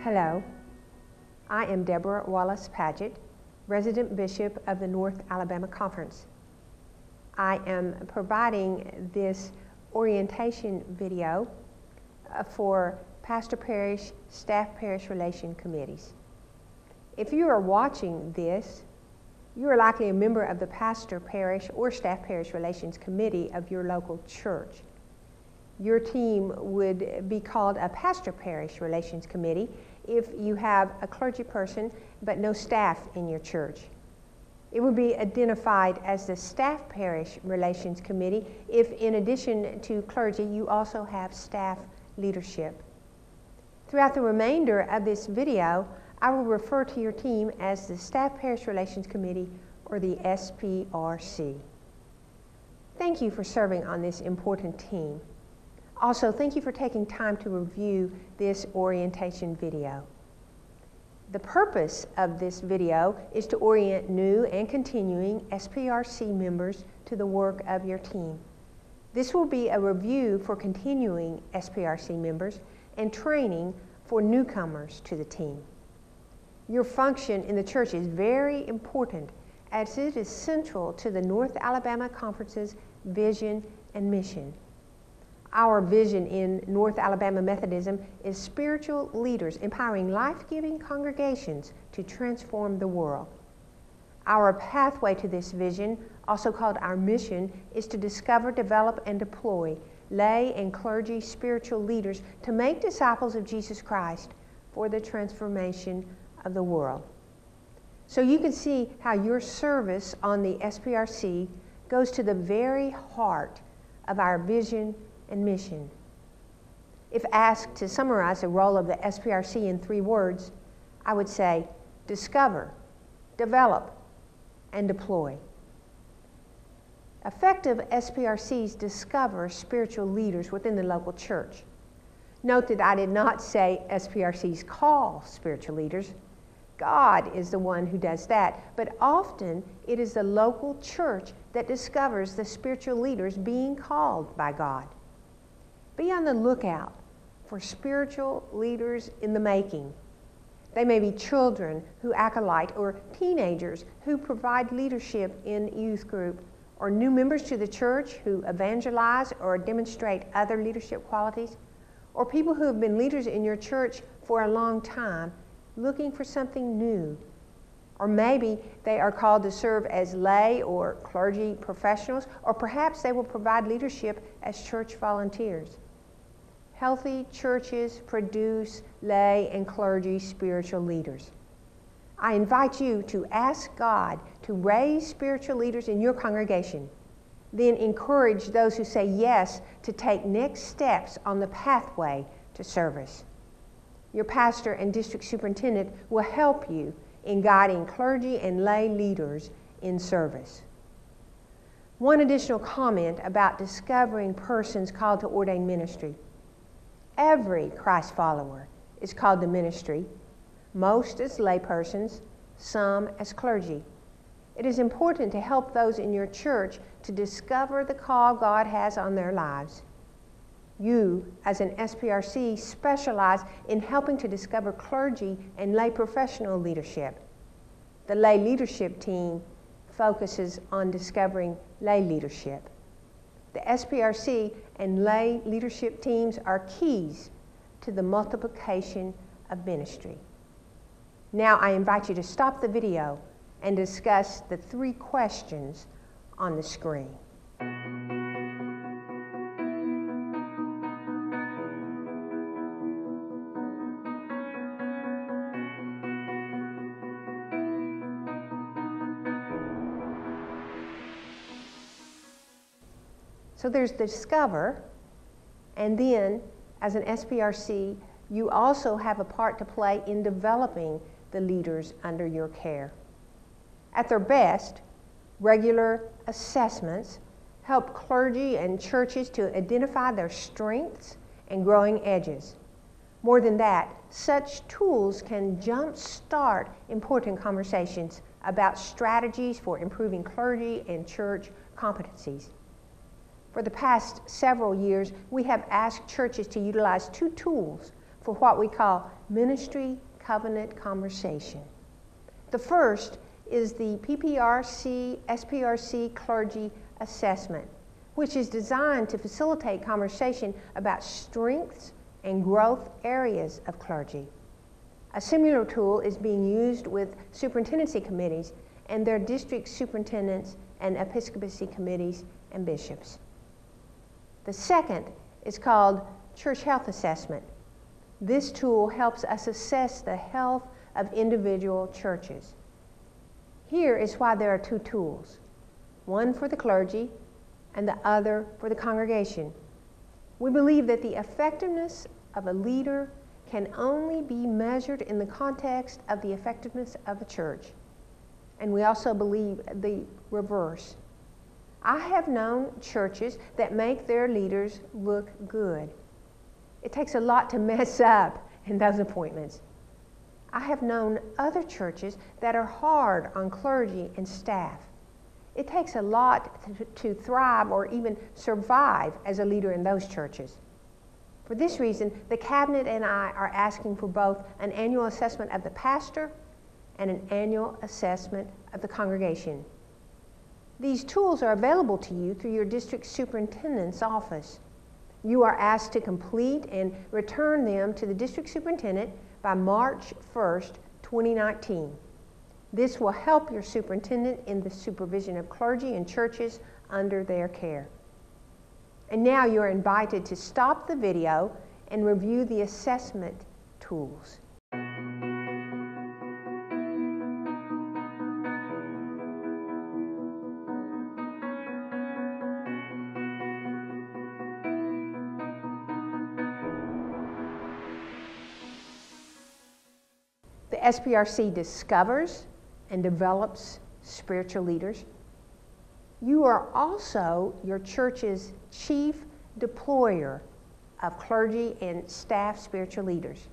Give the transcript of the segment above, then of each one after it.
Hello, I am Debra Wallace-Padgett, Resident Bishop of the North Alabama Conference. I am providing this orientation video for pastor parish, staff parish relation committees. If you are watching this, you are likely a member of the pastor parish or staff parish relations committee of your local church. Your team would be called a pastor parish relations committee if you have a clergy person but no staff in your church. It would be identified as the staff parish relations committee if, in addition to clergy, you also have staff leadership. Throughout the remainder of this video, I will refer to your team as the Staff Parish Relations Committee, or the SPRC. Thank you for serving on this important team. Also, thank you for taking time to review this orientation video. The purpose of this video is to orient new and continuing SPRC members to the work of your team. This will be a review for continuing SPRC members and training for newcomers to the team. Your function in the church is very important as it is central to the North Alabama Conference's vision and mission. Our vision in North Alabama Methodism is spiritual leaders empowering life-giving congregations to transform the world. Our pathway to this vision, also called our mission, is to discover, develop, and deploy lay and clergy spiritual leaders to make disciples of Jesus Christ for the transformation of the world. So you can see how your service on the SPRC goes to the very heart of our vision and mission. If asked to summarize the role of the SPRC in 3 words, I would say discover, develop, and deploy. Effective SPRCs discover spiritual leaders within the local church. Note that I did not say SPRCs call spiritual leaders. God is the one who does that, but often it is the local church that discovers the spiritual leaders being called by God. Be on the lookout for spiritual leaders in the making. They may be children who acolyte or teenagers who provide leadership in youth group, or new members to the church who evangelize or demonstrate other leadership qualities, or people who have been leaders in your church for a long time looking for something new. Or maybe they are called to serve as lay or clergy professionals, or perhaps they will provide leadership as church volunteers. Healthy churches produce lay and clergy spiritual leaders. I invite you to ask God to raise spiritual leaders in your congregation, then encourage those who say yes to take next steps on the pathway to service. Your pastor and district superintendent will help you in guiding clergy and lay leaders in service. One additional comment about discovering persons called to ordain ministry. Every Christ follower is called to ministry, most as laypersons, some as clergy. It is important to help those in your church to discover the call God has on their lives. You, as an SPRC, specialize in helping to discover clergy and lay professional leadership. The lay leadership team focuses on discovering lay leadership. The SPRC and lay leadership teams are keys to the multiplication of ministry. Now I invite you to stop the video and discuss the 3 questions on the screen. So there's discover, and then as an SPRC, you also have a part to play in developing the leaders under your care. At their best, regular assessments help clergy and churches to identify their strengths and growing edges. More than that, such tools can jumpstart important conversations about strategies for improving clergy and church competencies. For the past several years, we have asked churches to utilize 2 tools for what we call ministry covenant conversation. The first is the SPRC Clergy Assessment, which is designed to facilitate conversation about strengths and growth areas of clergy. A similar tool is being used with superintendency committees and their district superintendents and episcopacy committees and bishops. The second is called Church Health Assessment. This tool helps us assess the health of individual churches. Here is why there are two tools, one for the clergy and the other for the congregation. We believe that the effectiveness of a leader can only be measured in the context of the effectiveness of a church. And we also believe the reverse. I have known churches that make their leaders look good. It takes a lot to mess up in those appointments. I have known other churches that are hard on clergy and staff. It takes a lot to thrive or even survive as a leader in those churches. For this reason, the cabinet and I are asking for both an annual assessment of the pastor and an annual assessment of the congregation. These tools are available to you through your district superintendent's office. You are asked to complete and return them to the district superintendent by March 1st, 2019. This will help your superintendent in the supervision of clergy and churches under their care. And now you're invited to stop the video and review the assessment tools. The SPRC discovers and develops spiritual leaders. You are also your church's chief deployer of clergy and staff spiritual leaders.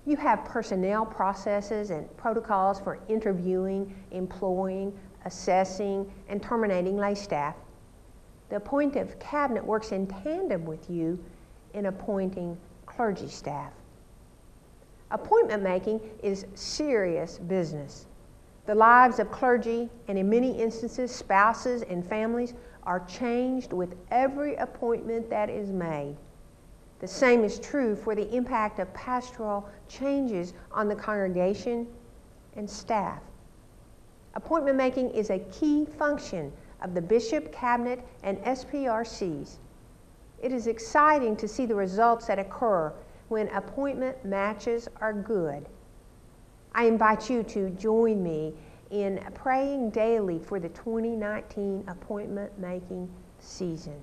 You have personnel processes and protocols for interviewing, employing, assessing, and terminating lay staff. The appointive cabinet works in tandem with you in appointing clergy staff. Appointment making is serious business. The lives of clergy, and in many instances spouses and families, are changed with every appointment that is made. The same is true for the impact of pastoral changes on the congregation and staff. Appointment making is a key function of the bishop, cabinet, and SPRCs. It is exciting to see the results that occur when appointment matches are good. I invite you to join me in praying daily for the 2019 appointment making season.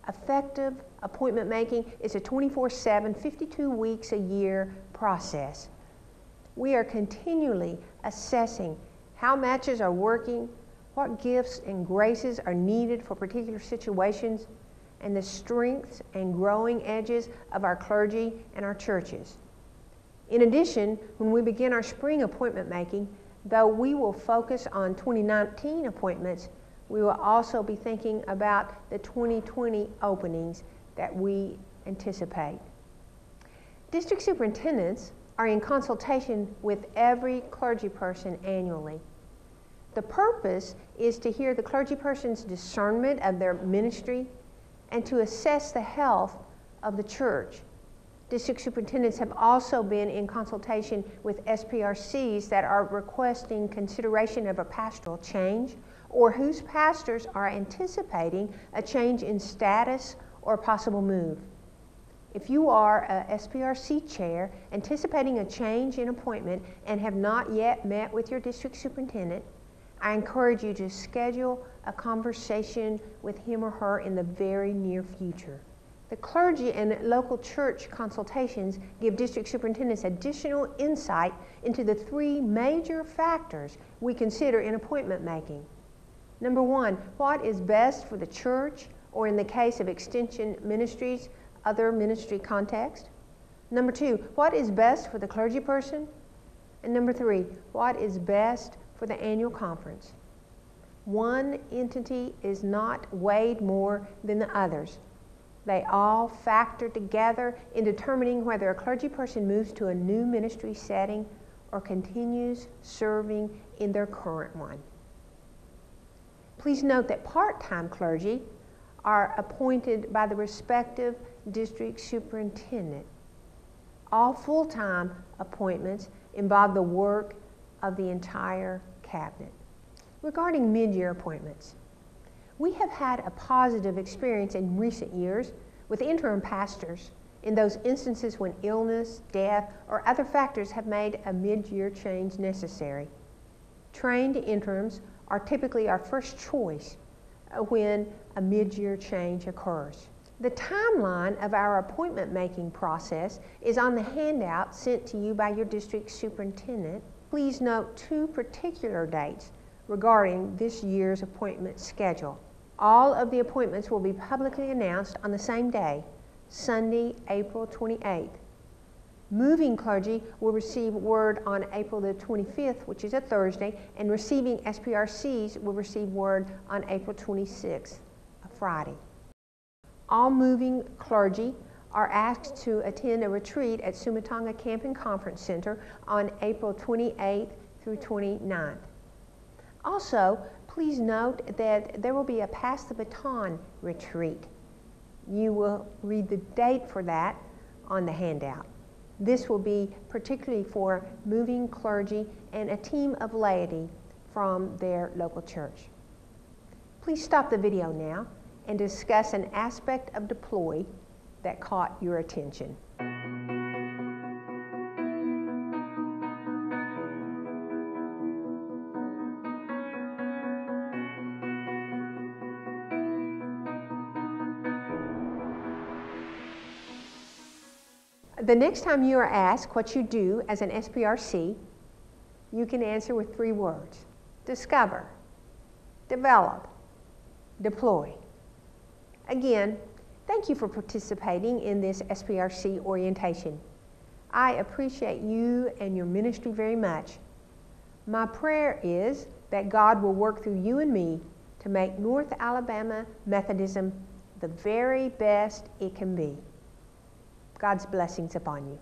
Effective appointment making is a 24/7, 52 weeks a year process. We are continually assessing how matches are working, what gifts and graces are needed for particular situations, and the strengths and growing edges of our clergy and our churches. In addition, when we begin our spring appointment making, though we will focus on 2019 appointments, we will also be thinking about the 2020 openings that we anticipate. District superintendents are in consultation with every clergy person annually. The purpose is to hear the clergy person's discernment of their ministry and to assess the health of the church. District superintendents have also been in consultation with SPRCs that are requesting consideration of a pastoral change or whose pastors are anticipating a change in status or possible move. If you are a SPRC chair anticipating a change in appointment and have not yet met with your district superintendent, I encourage you to schedule a conversation with him or her in the very near future. The clergy and local church consultations give district superintendents additional insight into the three major factors we consider in appointment making. Number one, what is best for the church, or in the case of extension ministries, other ministry context? Number two, what is best for the clergy person? And number three, what is best for the annual conference? One entity is not weighed more than the others. They all factor together in determining whether a clergy person moves to a new ministry setting or continues serving in their current one. Please note that part-time clergy are appointed by the respective district superintendent. All full-time appointments involve the work of the entire cabinet. Regarding mid-year appointments, we have had a positive experience in recent years with interim pastors in those instances when illness, death, or other factors have made a mid-year change necessary. Trained interims are typically our first choice when a mid-year change occurs. The timeline of our appointment-making process is on the handout sent to you by your district superintendent. Please note two particular dates regarding this year's appointment schedule. All of the appointments will be publicly announced on the same day, Sunday, April 28th. Moving clergy will receive word on April the 25th, which is a Thursday, and receiving SPRCs will receive word on April 26th, a Friday. All moving clergy are asked to attend a retreat at Sumatanga Camp and Conference Center on April 28th through 29th. Also, please note that there will be a Pass the Baton retreat. You will read the date for that on the handout. This will be particularly for moving clergy and a team of laity from their local church. Please stop the video now and discuss an aspect of deploy that caught your attention. The next time you are asked what you do as an SPRC, you can answer with 3 words: discover, develop, deploy. Again, thank you for participating in this SPRC orientation. I appreciate you and your ministry very much. My prayer is that God will work through you and me to make North Alabama Methodism the very best it can be. God's blessings upon you.